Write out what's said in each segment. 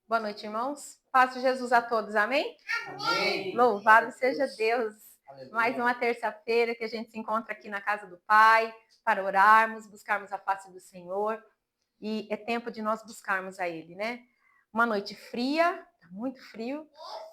Boa noite, irmãos. Paz de Jesus a todos, amém? Amém. Louvado seja Deus. Aleluia. Mais uma terça-feira que a gente se encontra aqui na casa do Pai para orarmos, buscarmos a face do Senhor. E é tempo de nós buscarmos a Ele, né? Uma noite fria, tá muito frio,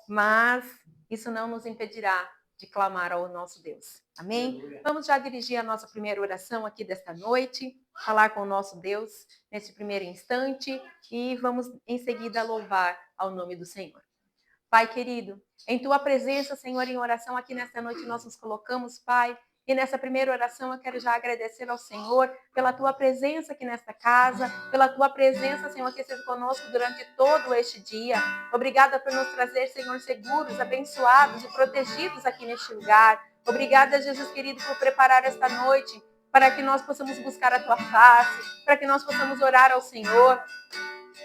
mas isso não nos impedirá de clamar ao nosso Deus. Amém? Aleluia. Vamos já dirigir a nossa primeira oração aqui desta noite, falar com o nosso Deus nesse primeiro instante e vamos em seguida louvar ao nome do Senhor. Pai querido, em tua presença, Senhor, em oração aqui nesta noite nós nos colocamos, Pai. E nessa primeira oração eu quero já agradecer ao Senhor pela tua presença aqui nesta casa, pela tua presença, Senhor, que esteve conosco durante todo este dia. Obrigada por nos trazer, Senhor, seguros, abençoados e protegidos aqui neste lugar. Obrigada, Jesus querido, por preparar esta noite para que nós possamos buscar a tua face, para que nós possamos orar ao Senhor.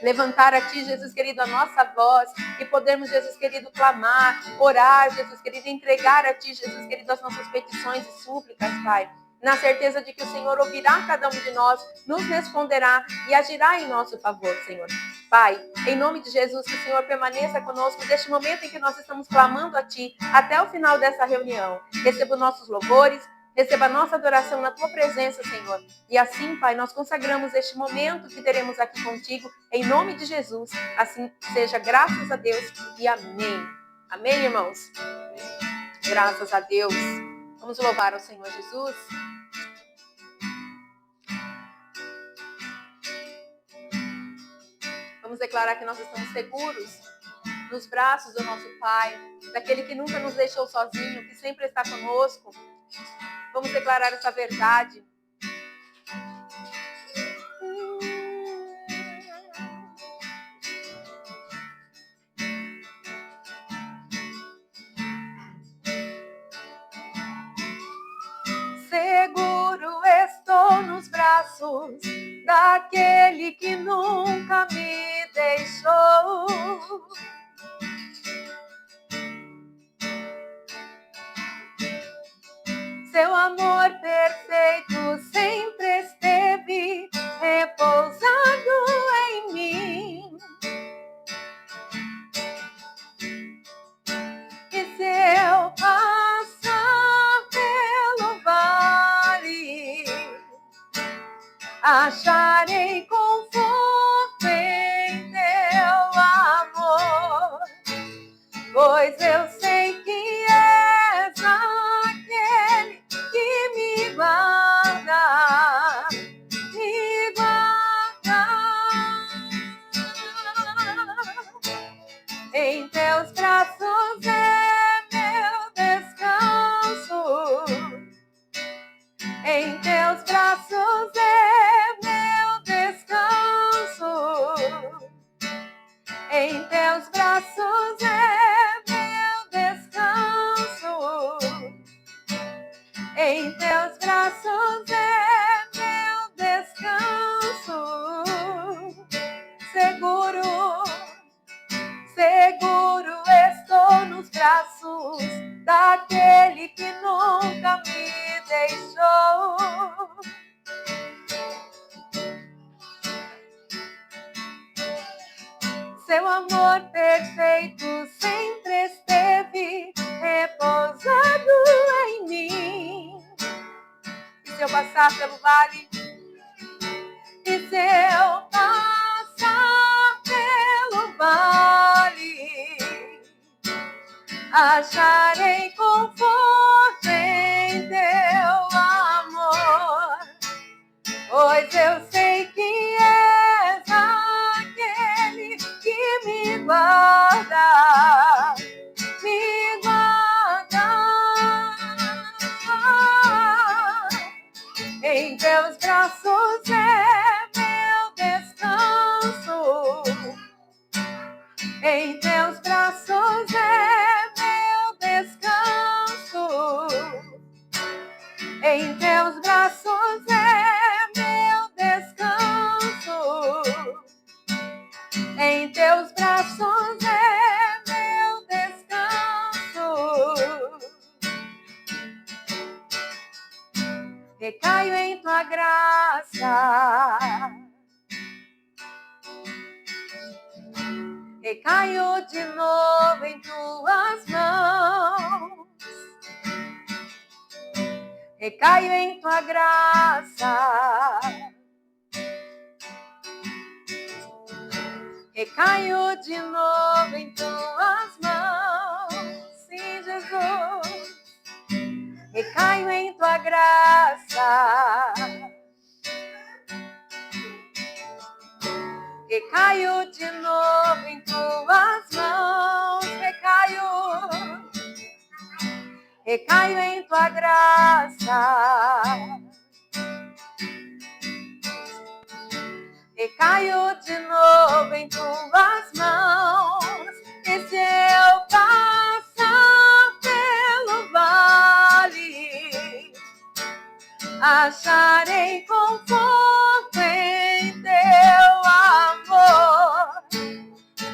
Levantar a Ti, Jesus querido, a nossa voz e podermos, Jesus querido, clamar, orar, Jesus querido, entregar a Ti, Jesus querido, as nossas petições e súplicas, Pai. Na certeza de que o Senhor ouvirá cada um de nós, nos responderá e agirá em nosso favor, Senhor. Pai, em nome de Jesus, que o Senhor permaneça conosco neste momento em que nós estamos clamando a Ti, até o final dessa reunião. Receba os nossos louvores, receba a nossa adoração na Tua presença, Senhor. E assim, Pai, nós consagramos este momento que teremos aqui contigo, em nome de Jesus. Assim seja, graças a Deus e amém. Amém, irmãos? Graças a Deus. Vamos louvar ao Senhor Jesus. Vamos declarar que nós estamos seguros nos braços do nosso Pai, daquele que nunca nos deixou sozinho, que sempre está conosco. Vamos declarar essa verdade. Seguro estou nos braços daquele que nunca me deixou. Seu amor perfeito sempre esteve repousado em mim. E se eu passar pelo vale, acharei conforto em teu amor, pois eu sei que és aquele que me guarda, me guarda. Em teus braços é meu descanso, em teus braços é meu descanso, em teus braços é meu descanso, em teus braços é meu descanso. Seguro, seguro estou nos braços daquele que nunca me deixou. Seu amor perfeito sempre esteve repousado em mim. E se eu passar pelo vale, e se eu passar pelo vale, acharei conforto em teu amor, pois eu sei que és aquele que me guarda, me guarda. Em teus braços é meu descanso, em teus braços é meu descanso. Recaio de novo em tuas mãos. Recaio em tua graça. Recaio de novo em tuas mãos. Sim, Jesus. Recaio em tua graça. Recaio de novo em tuas mãos. Recaio em tua graça. Recaio de novo em tuas mãos. E se eu passar pelo vale, acharei conforto em teu amor,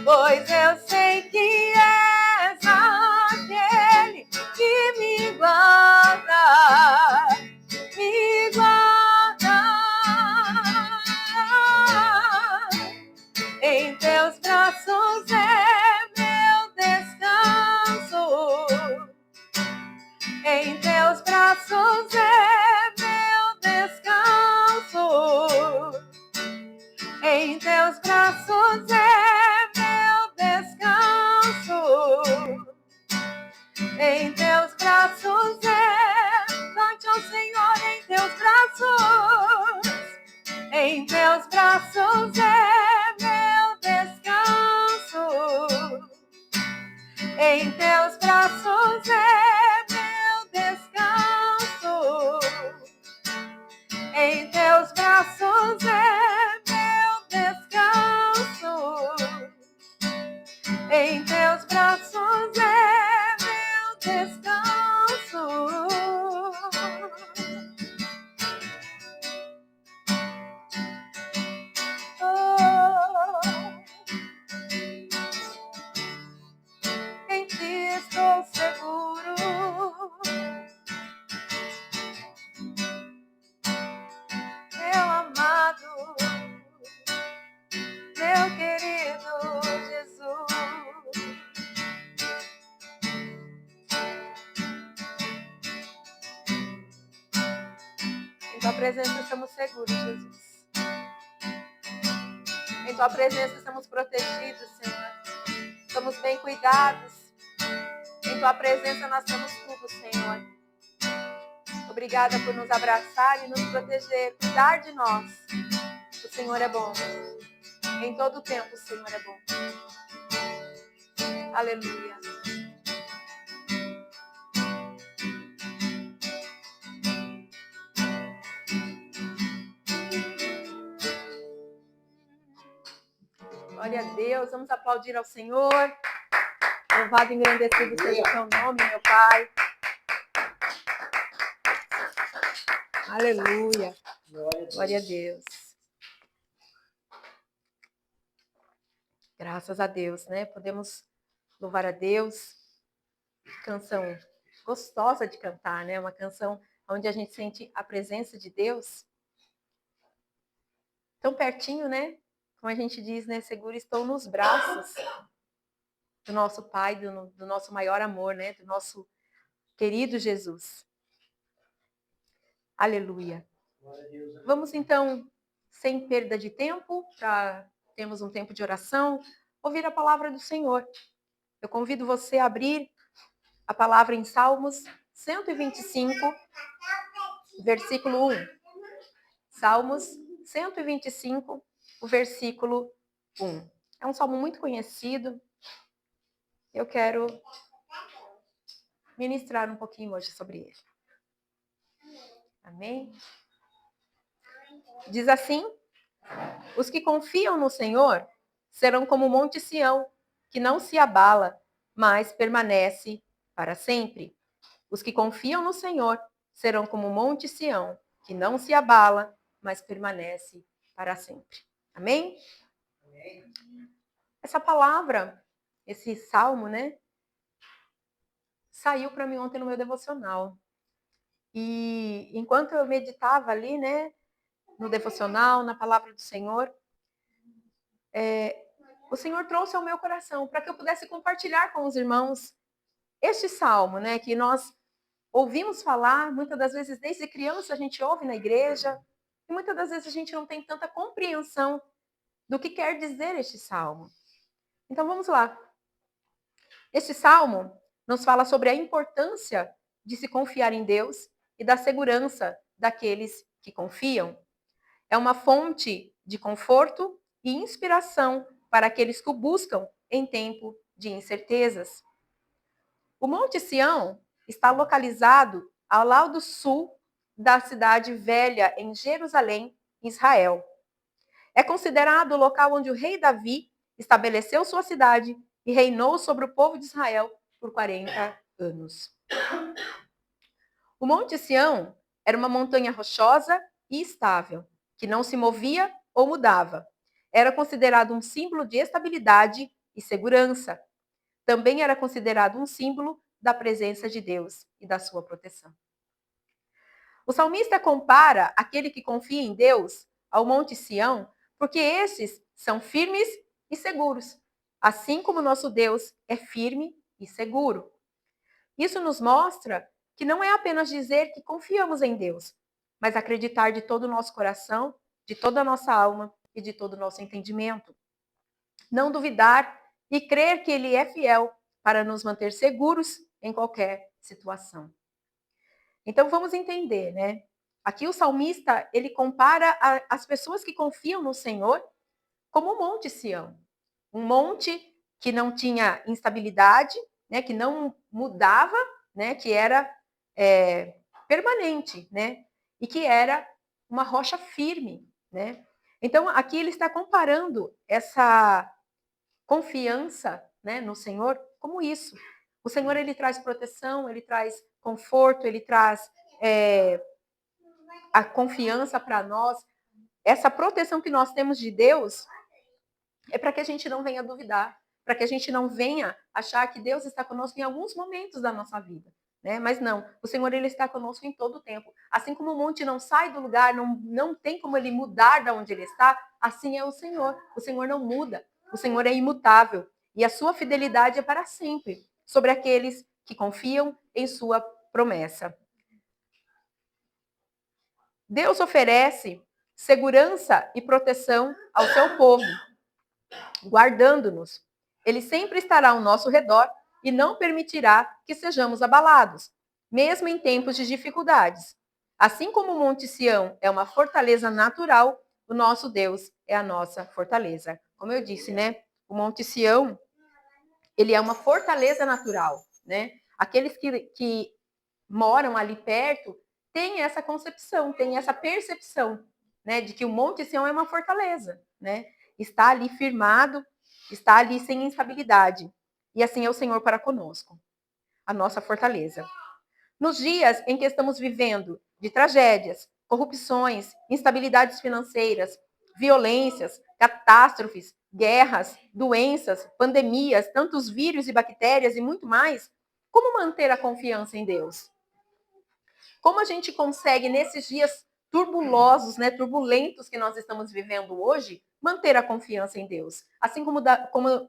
pois eu sei que és aquele que me guarda, me guarda. Em teus braços é meu descanso, em teus braços é meu descanso, em teus braços é meu descanso, em teus braços é, cante ao Senhor em teus braços, em teus braços é meu descanso, em teus braços é meu descanso, em teus braços é meu descanso, em teus braços é meu descanso. Em ti estou seguro, meu amado, meu querido Jesus. Em tua presença estamos seguros, Jesus. Em tua presença estamos protegidos, Senhor. Estamos bem cuidados. Em tua presença nós temos tudo, Senhor. Obrigada por nos abraçar e nos proteger, cuidar de nós. O Senhor é bom. Em todo tempo o Senhor é bom. Aleluia. Glória a Deus. Vamos aplaudir ao Senhor. Louvado e engrandecido seja o teu nome, meu Pai. Aleluia. Glória a Deus. Graças a Deus, né? Podemos louvar a Deus. Canção gostosa de cantar, né? Uma canção onde a gente sente a presença de Deus. Tão pertinho, né? Como a gente diz, né? Seguro estou nos braços do nosso Pai, do nosso maior amor, né? Do nosso querido Jesus. Aleluia. Vamos então, sem perda de tempo, para termos um tempo de oração, ouvir a palavra do Senhor. Eu convido você a abrir a palavra em Salmos 125, versículo 1. Salmos 125, o versículo 1. É um salmo muito conhecido. Eu quero ministrar um pouquinho hoje sobre ele. Amém? Diz assim: os que confiam no Senhor serão como o Monte Sião, que não se abala, mas permanece para sempre. Os que confiam no Senhor serão como o Monte Sião, que não se abala, mas permanece para sempre. Amém? Essa palavra, esse salmo, né, saiu para mim ontem no meu devocional. E enquanto eu meditava ali, né, no devocional, na palavra do Senhor, o Senhor trouxe ao meu coração para que eu pudesse compartilhar com os irmãos este salmo, né, que nós ouvimos falar, muitas das vezes desde criança a gente ouve na igreja, e muitas das vezes a gente não tem tanta compreensão do que quer dizer este salmo. Então vamos lá. Este salmo nos fala sobre a importância de se confiar em Deus e da segurança daqueles que confiam. É uma fonte de conforto e inspiração para aqueles que o buscam em tempo de incertezas. O Monte Sião está localizado ao lado sul da cidade velha, em Jerusalém, Israel. É considerado o local onde o rei Davi estabeleceu sua cidade e reinou sobre o povo de Israel por 40 anos. O Monte Sião era uma montanha rochosa e estável, que não se movia ou mudava. Era considerado um símbolo de estabilidade e segurança. Também era considerado um símbolo da presença de Deus e da sua proteção. O salmista compara aquele que confia em Deus ao Monte Sião, porque esses são firmes e seguros, assim como nosso Deus é firme e seguro. Isso nos mostra que não é apenas dizer que confiamos em Deus, mas acreditar de todo o nosso coração, de toda a nossa alma e de todo o nosso entendimento. Não duvidar e crer que Ele é fiel para nos manter seguros em qualquer situação. Então vamos entender, né? Aqui o salmista, ele compara as pessoas que confiam no Senhor como o Monte Sião. Um monte que não tinha instabilidade, né? Que não mudava, né? Que era permanente, né? E que era uma rocha firme, né? Então aqui ele está comparando essa confiança, né, no Senhor como isso. O Senhor, ele traz proteção, ele traz conforto, ele traz a confiança para nós. Essa proteção que nós temos de Deus é para que a gente não venha duvidar, para que a gente não venha achar que Deus está conosco em alguns momentos da nossa vida. Né? Mas não, o Senhor, ele está conosco em todo o tempo. Assim como o monte não sai do lugar, não tem como ele mudar de onde ele está, assim é o Senhor. O Senhor não muda, o Senhor é imutável. E a sua fidelidade é para sempre sobre aqueles que confiam em sua promessa. Deus oferece segurança e proteção ao seu povo, guardando-nos. Ele sempre estará ao nosso redor e não permitirá que sejamos abalados, mesmo em tempos de dificuldades. Assim como o Monte Sião é uma fortaleza natural, o nosso Deus é a nossa fortaleza. Como eu disse, né? O Monte Sião, ele é uma fortaleza natural, né? Aqueles que moram ali perto têm essa concepção, têm essa percepção, né? De que o Monte Sião é uma fortaleza, né? Está ali firmado, está ali sem instabilidade. E assim é o Senhor para conosco, a nossa fortaleza. Nos dias em que estamos vivendo de tragédias, corrupções, instabilidades financeiras, violências, catástrofes, guerras, doenças, pandemias, tantos vírus e bactérias e muito mais, como manter a confiança em Deus? Como a gente consegue, nesses dias turbulosos, né, turbulentos que nós estamos vivendo hoje, manter a confiança em Deus? Assim como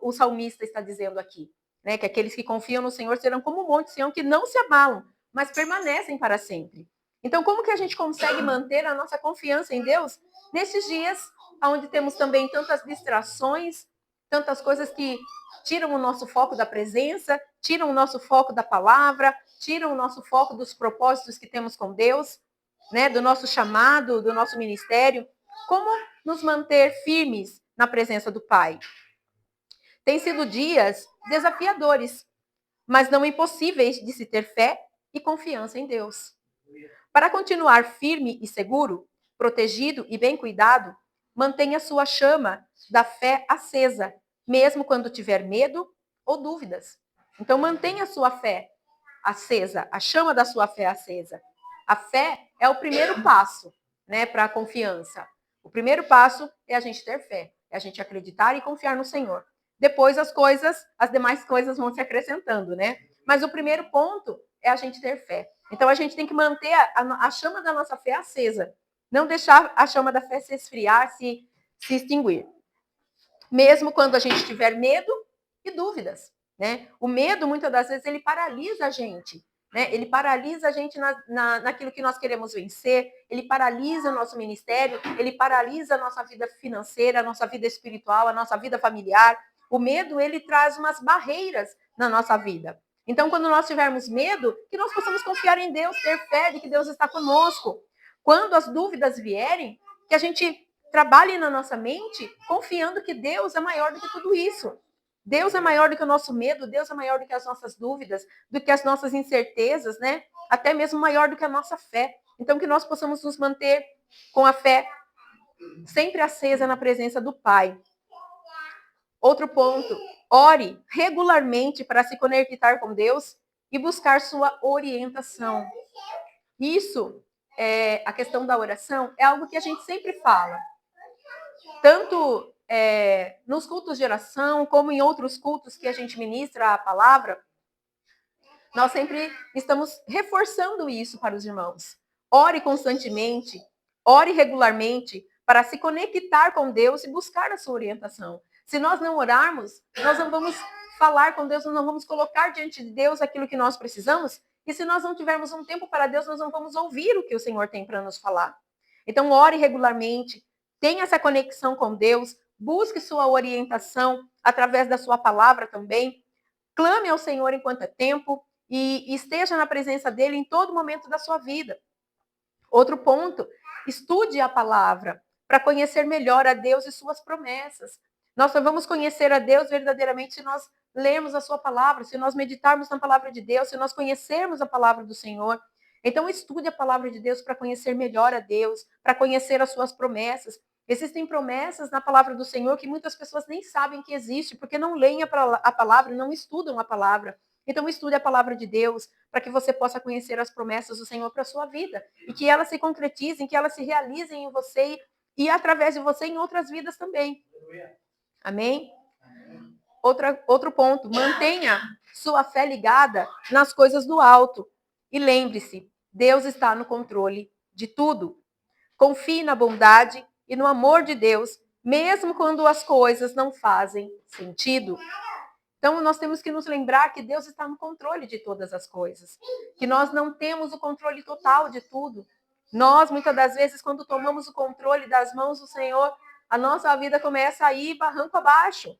o salmista está dizendo aqui, né, que aqueles que confiam no Senhor serão como o Monte Sião, que não se abalam, mas permanecem para sempre. Então, como que a gente consegue manter a nossa confiança em Deus nesses dias onde temos também tantas distrações, tantas coisas que tiram o nosso foco da presença, tiram o nosso foco da palavra, tiram o nosso foco dos propósitos que temos com Deus, né, do nosso chamado, do nosso ministério? Como nos manter firmes na presença do Pai? Tem sido dias desafiadores, mas não impossíveis de se ter fé e confiança em Deus. Para continuar firme e seguro, protegido e bem cuidado, mantenha sua chama da fé acesa, mesmo quando tiver medo ou dúvidas. Então, mantenha a sua fé acesa, a chama da sua fé acesa. A fé é o primeiro passo, né, para a confiança. O primeiro passo é a gente ter fé, é a gente acreditar e confiar no Senhor. Depois as demais coisas vão se acrescentando, né? Mas o primeiro ponto é a gente ter fé. Então a gente tem que manter a chama da nossa fé acesa, não deixar a chama da fé se esfriar, se extinguir. mesmo quando a gente tiver medo e dúvidas, né? O medo, muitas das vezes, ele paralisa a gente, né? Ele paralisa a gente naquilo que nós queremos vencer, ele paralisa o nosso ministério, ele paralisa a nossa vida financeira, a nossa vida espiritual, a nossa vida familiar. O medo, ele traz umas barreiras na nossa vida. Então, quando nós tivermos medo, que nós possamos confiar em Deus, ter fé de que Deus está conosco. Quando as dúvidas vierem, que a gente trabalhe na nossa mente confiando que Deus é maior do que tudo isso. Deus é maior do que o nosso medo, Deus é maior do que as nossas dúvidas, do que as nossas incertezas, né? Até mesmo maior do que a nossa fé. Então, que nós possamos nos manter com a fé sempre acesa na presença do Pai. Outro ponto, ore regularmente para se conectar com Deus e buscar sua orientação. Isso, a questão da oração, é algo que a gente sempre fala. Tanto nos cultos de oração, como em outros cultos que a gente ministra a palavra, nós sempre estamos reforçando isso para os irmãos. Ore constantemente, ore regularmente para se conectar com Deus e buscar a sua orientação. Se nós não orarmos, nós não vamos falar com Deus, nós não vamos colocar diante de Deus aquilo que nós precisamos. E se nós não tivermos um tempo para Deus, nós não vamos ouvir o que o Senhor tem para nos falar. Então, ore regularmente, tenha essa conexão com Deus, busque sua orientação através da sua palavra também. Clame ao Senhor enquanto é tempo e esteja na presença dele em todo momento da sua vida. Outro ponto, estude a palavra para conhecer melhor a Deus e suas promessas. Nós só vamos conhecer a Deus verdadeiramente se nós lermos a sua palavra, se nós meditarmos na palavra de Deus, se nós conhecermos a palavra do Senhor. Então, estude a palavra de Deus para conhecer melhor a Deus, para conhecer as suas promessas. Existem promessas na palavra do Senhor que muitas pessoas nem sabem que existe, porque não leem a palavra, não estudam a palavra. Então, estude a palavra de Deus para que você possa conhecer as promessas do Senhor para a sua vida e que elas se concretizem, que elas se realizem em você e através de você em outras vidas também. Amém? Outro ponto, mantenha sua fé ligada nas coisas do alto. E lembre-se, Deus está no controle de tudo. Confie na bondade e no amor de Deus, mesmo quando as coisas não fazem sentido. Então, nós temos que nos lembrar que Deus está no controle de todas as coisas, que nós não temos o controle total de tudo. Nós, muitas das vezes, quando tomamos o controle das mãos do Senhor, a nossa vida começa a ir barranco abaixo.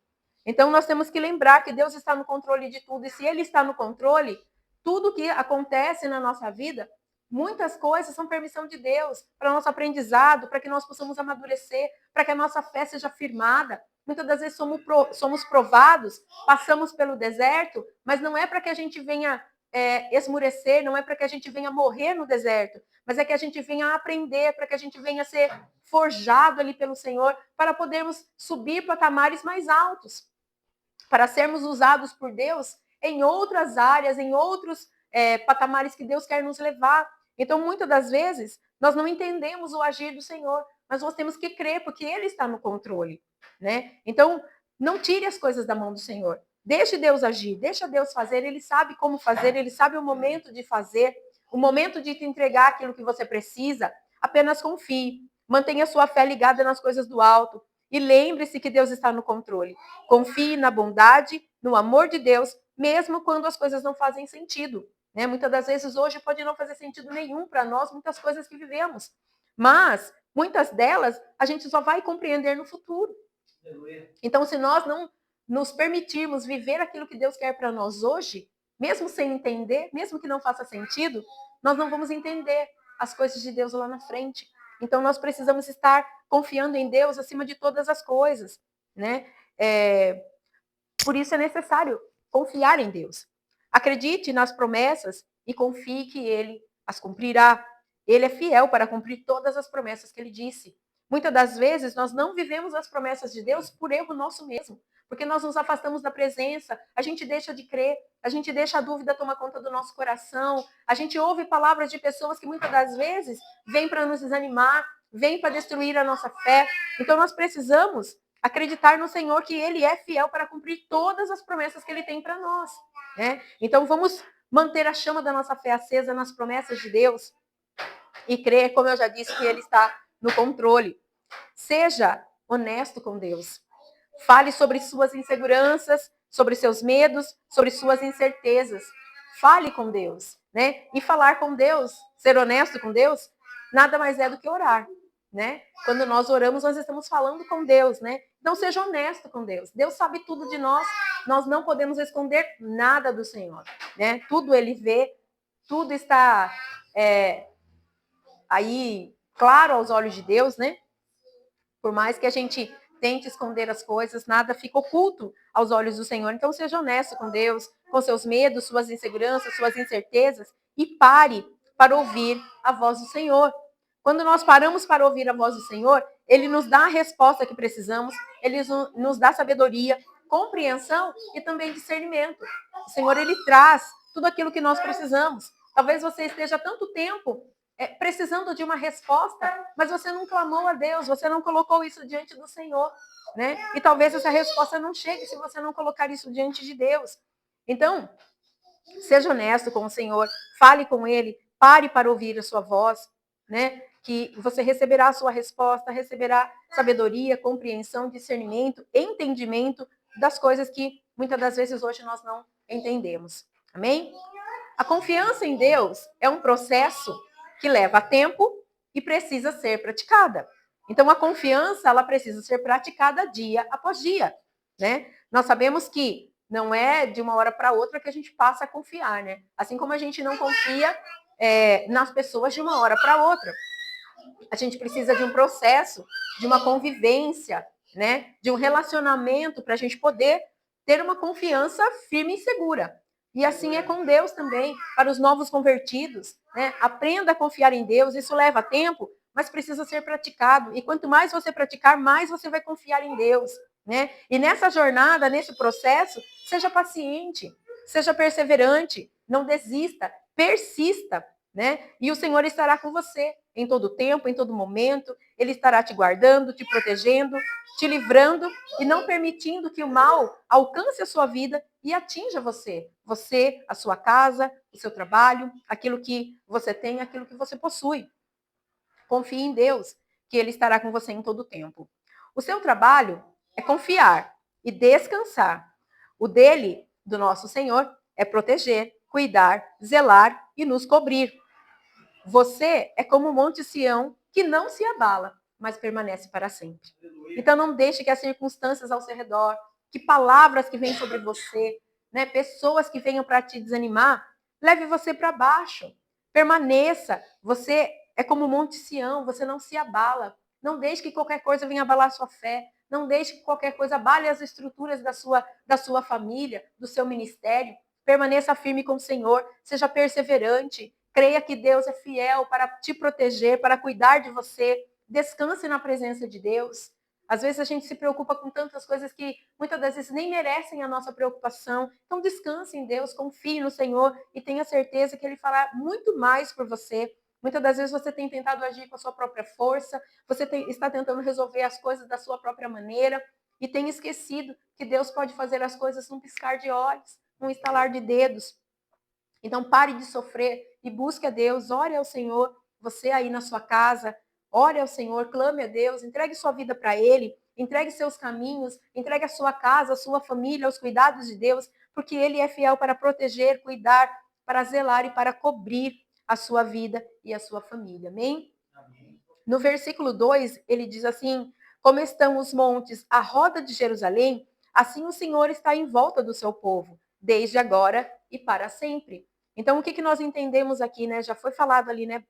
Então, nós temos que lembrar que Deus está no controle de tudo, e se Ele está no controle, tudo que acontece na nossa vida, muitas coisas são permissão de Deus, para o nosso aprendizado, para que nós possamos amadurecer, para que a nossa fé seja firmada. Muitas das vezes somos provados, passamos pelo deserto, mas não é para que a gente venha esmurecer, não é para que a gente venha morrer no deserto, mas é que a gente venha aprender, para que a gente venha ser forjado ali pelo Senhor, para podermos subir patamares mais altos, para sermos usados por Deus em outras áreas, em outros patamares que Deus quer nos levar. Então, muitas das vezes, nós não entendemos o agir do Senhor, mas nós temos que crer, porque Ele está no controle, né? Então, não tire as coisas da mão do Senhor. Deixe Deus agir, deixa Deus fazer, Ele sabe como fazer, Ele sabe o momento de fazer, o momento de te entregar aquilo que você precisa. Apenas confie, mantenha sua fé ligada nas coisas do alto e lembre-se que Deus está no controle. Confie na bondade, no amor de Deus, mesmo quando as coisas não fazem sentido. Né? Muitas das vezes hoje pode não fazer sentido nenhum para nós, muitas coisas que vivemos. Mas muitas delas a gente só vai compreender no futuro. Então, se nós não nos permitirmos viver aquilo que Deus quer para nós hoje, mesmo sem entender, mesmo que não faça sentido, nós não vamos entender as coisas de Deus lá na frente. Então, nós precisamos estar confiando em Deus acima de todas as coisas, né? Por isso é necessário confiar em Deus. Acredite nas promessas e confie que Ele as cumprirá. Ele é fiel para cumprir todas as promessas que Ele disse. Muitas das vezes, nós não vivemos as promessas de Deus por erro nosso mesmo, porque nós nos afastamos da presença, a gente deixa de crer, a gente deixa a dúvida tomar conta do nosso coração, a gente ouve palavras de pessoas que muitas das vezes vêm para nos desanimar, vêm para destruir a nossa fé. Então, nós precisamos acreditar no Senhor que Ele é fiel para cumprir todas as promessas que Ele tem para nós. Né? Então, vamos manter a chama da nossa fé acesa nas promessas de Deus e crer, como eu já disse, que Ele está no controle. Seja honesto com Deus. Fale sobre suas inseguranças, sobre seus medos, sobre suas incertezas. Fale com Deus, né? E falar com Deus, ser honesto com Deus, nada mais é do que orar, né? Quando nós oramos, nós estamos falando com Deus, né? Então seja honesto com Deus. Deus sabe tudo de nós. Nós não podemos esconder nada do Senhor, né? Tudo Ele vê, tudo está aí claro aos olhos de Deus, né? Por mais que a gente tente esconder as coisas, nada fica oculto aos olhos do Senhor. Então seja honesto com Deus, com seus medos, suas inseguranças, suas incertezas e pare para ouvir a voz do Senhor. Quando nós paramos para ouvir a voz do Senhor, Ele nos dá a resposta que precisamos, Ele nos dá sabedoria, compreensão e também discernimento. O Senhor, Ele traz tudo aquilo que nós precisamos. Talvez você esteja há tanto tempo precisando de uma resposta, mas você não clamou a Deus, você não colocou isso diante do Senhor, né? E talvez essa resposta não chegue se você não colocar isso diante de Deus. Então, seja honesto com o Senhor, fale com Ele, pare para ouvir a sua voz, né? Que você receberá a sua resposta, receberá sabedoria, compreensão, discernimento, entendimento das coisas que muitas das vezes hoje nós não entendemos. Amém? A confiança em Deus é um processo que leva tempo e precisa ser praticada. Então, a confiança, ela precisa ser praticada dia após dia, né? Nós sabemos que não é de uma hora para outra que a gente passa a confiar, né? Assim como a gente não confia nas pessoas de uma hora para outra. A gente precisa de um processo, de uma convivência, né? De um relacionamento para a gente poder ter uma confiança firme e segura. E assim é com Deus também, para os novos convertidos, né? Aprenda a confiar em Deus, isso leva tempo, mas precisa ser praticado. E quanto mais você praticar, mais você vai confiar em Deus, né? E nessa jornada, nesse processo, seja paciente, seja perseverante, não desista, persista, né? E o Senhor estará com você em todo tempo, em todo momento. Ele estará te guardando, te protegendo, te livrando e não permitindo que o mal alcance a sua vida e atinja você. Você, a sua casa, o seu trabalho, aquilo que você tem, aquilo que você possui. Confie em Deus, que Ele estará com você em todo tempo. O seu trabalho é confiar e descansar. O dele, do nosso Senhor, é proteger, cuidar, zelar e nos cobrir. Você é como o Monte Sião, que não se abala, mas permanece para sempre. Então não deixe que as circunstâncias ao seu redor, que palavras que vêm sobre você, né, pessoas que venham para te desanimar, leve você para baixo. Permaneça. Você é como o Monte Sião, você não se abala. Não deixe que qualquer coisa venha abalar a sua fé. Não deixe que qualquer coisa abale as estruturas da sua família, do seu ministério. Permaneça firme com o Senhor. Seja perseverante. Creia que Deus é fiel para te proteger, para cuidar de você. Descanse na presença de Deus. Às vezes a gente se preocupa com tantas coisas que muitas das vezes nem merecem a nossa preocupação. Então descanse em Deus, confie no Senhor e tenha certeza que Ele fará muito mais por você. Muitas das vezes você tem tentado agir com a sua própria força, está tentando resolver as coisas da sua própria maneira e tem esquecido que Deus pode fazer as coisas num piscar de olhos, num estalar de dedos. Então pare de sofrer e busque a Deus, ore ao Senhor, você aí na sua casa, ore ao Senhor, clame a Deus, entregue sua vida para Ele, entregue seus caminhos, entregue a sua casa, a sua família, aos cuidados de Deus, porque Ele é fiel para proteger, cuidar, para zelar e para cobrir a sua vida e a sua família. Amém? Amém. No versículo 2, ele diz assim: como estão os montes à roda de Jerusalém, assim o Senhor está em volta do seu povo, desde agora e para sempre. Então, o que nós entendemos aqui, né? Já foi falado ali, né?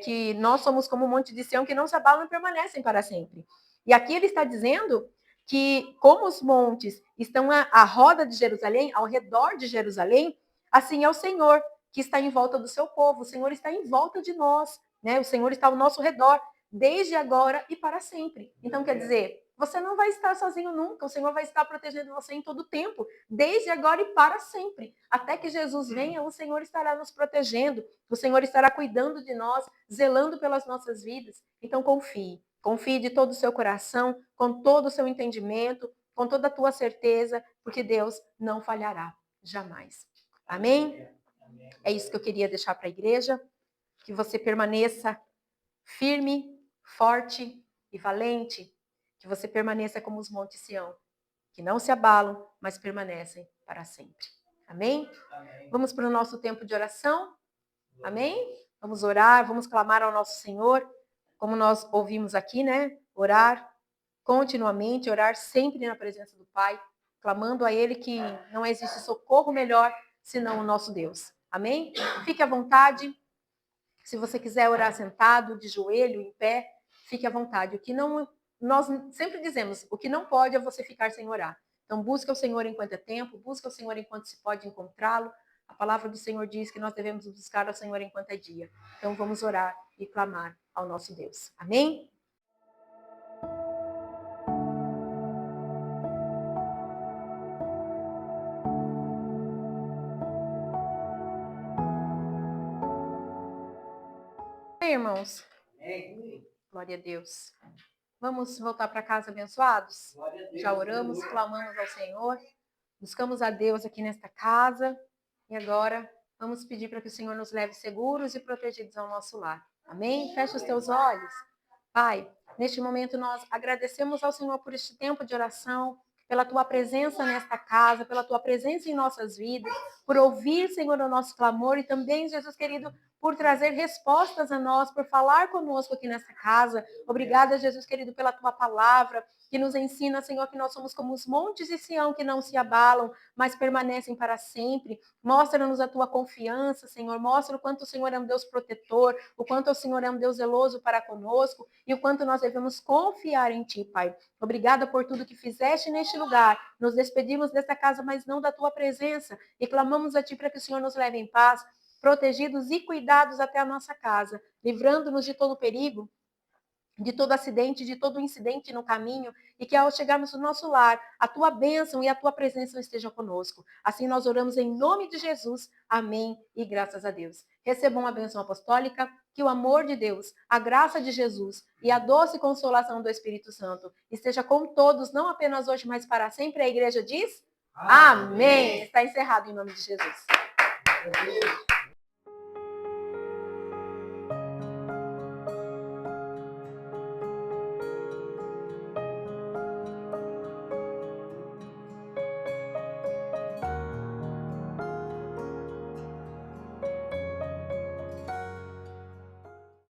Que nós somos como um monte de Sião que não se abalam e permanecem para sempre. E aqui ele está dizendo que, como os montes estão à roda de Jerusalém, ao redor de Jerusalém, assim é o Senhor que está em volta do seu povo. O Senhor está em volta de nós, né? O Senhor está ao nosso redor, desde agora e para sempre. Então, quer dizer, você não vai estar sozinho nunca, o Senhor vai estar protegendo você em todo o tempo, desde agora e para sempre. Até que Jesus venha, o Senhor estará nos protegendo, o Senhor estará cuidando de nós, zelando pelas nossas vidas. Então confie, confie de todo o seu coração, com todo o seu entendimento, com toda a tua certeza, porque Deus não falhará, jamais. Amém? É isso que eu queria deixar para a igreja, que você permaneça firme, forte e valente, Que você permaneça como os montes Sião, que não se abalam, mas permanecem para sempre. Amém? Amém. Vamos para o nosso tempo de oração? Amém? Vamos orar, vamos clamar ao nosso Senhor, como nós ouvimos aqui, né? Orar continuamente, orar sempre na presença do Pai, clamando a Ele que não existe socorro melhor senão o nosso Deus. Amém? Fique à vontade. Se você quiser orar sentado, de joelho, em pé, fique à vontade. O que não, nós sempre dizemos, o que não pode é você ficar sem orar. Então, busca o Senhor enquanto é tempo, busca o Senhor enquanto se pode encontrá-lo. A palavra do Senhor diz que nós devemos buscar ao Senhor enquanto é dia. Então, vamos orar e clamar ao nosso Deus. Amém? Bem, irmãos, Amém. glória a Deus. Vamos voltar para casa abençoados? Glória a Deus. Já oramos, clamamos ao Senhor, buscamos a Deus aqui nesta casa e agora vamos pedir para que o Senhor nos leve seguros e protegidos ao nosso lar. Amém? Feche os teus olhos. Pai, neste momento nós agradecemos ao Senhor por este tempo de oração, pela tua presença nesta casa, pela tua presença em nossas vidas, por ouvir, Senhor, o nosso clamor e também, Jesus querido, por trazer respostas a nós, por falar conosco aqui nessa casa. Obrigada, Jesus querido, pela tua palavra, que nos ensina, Senhor, que nós somos como os montes de Sião, que não se abalam, mas permanecem para sempre. Mostra-nos a tua confiança, Senhor. Mostra o quanto o Senhor é um Deus protetor, o quanto o Senhor é um Deus zeloso para conosco e o quanto nós devemos confiar em ti, Pai. Obrigada por tudo que fizeste neste lugar. Nos despedimos desta casa, mas não da tua presença, e clamamos a ti para que o Senhor nos leve em paz, protegidos e cuidados até a nossa casa, livrando-nos de todo perigo, de todo acidente, de todo incidente no caminho, e que ao chegarmos no nosso lar, a tua bênção e a tua presença estejam conosco. Assim nós oramos em nome de Jesus. Amém e graças a Deus. Recebam a bênção apostólica, que o amor de Deus, a graça de Jesus e a doce consolação do Espírito Santo esteja com todos, não apenas hoje, mas para sempre. A igreja diz: Amém. Está encerrado em nome de Jesus.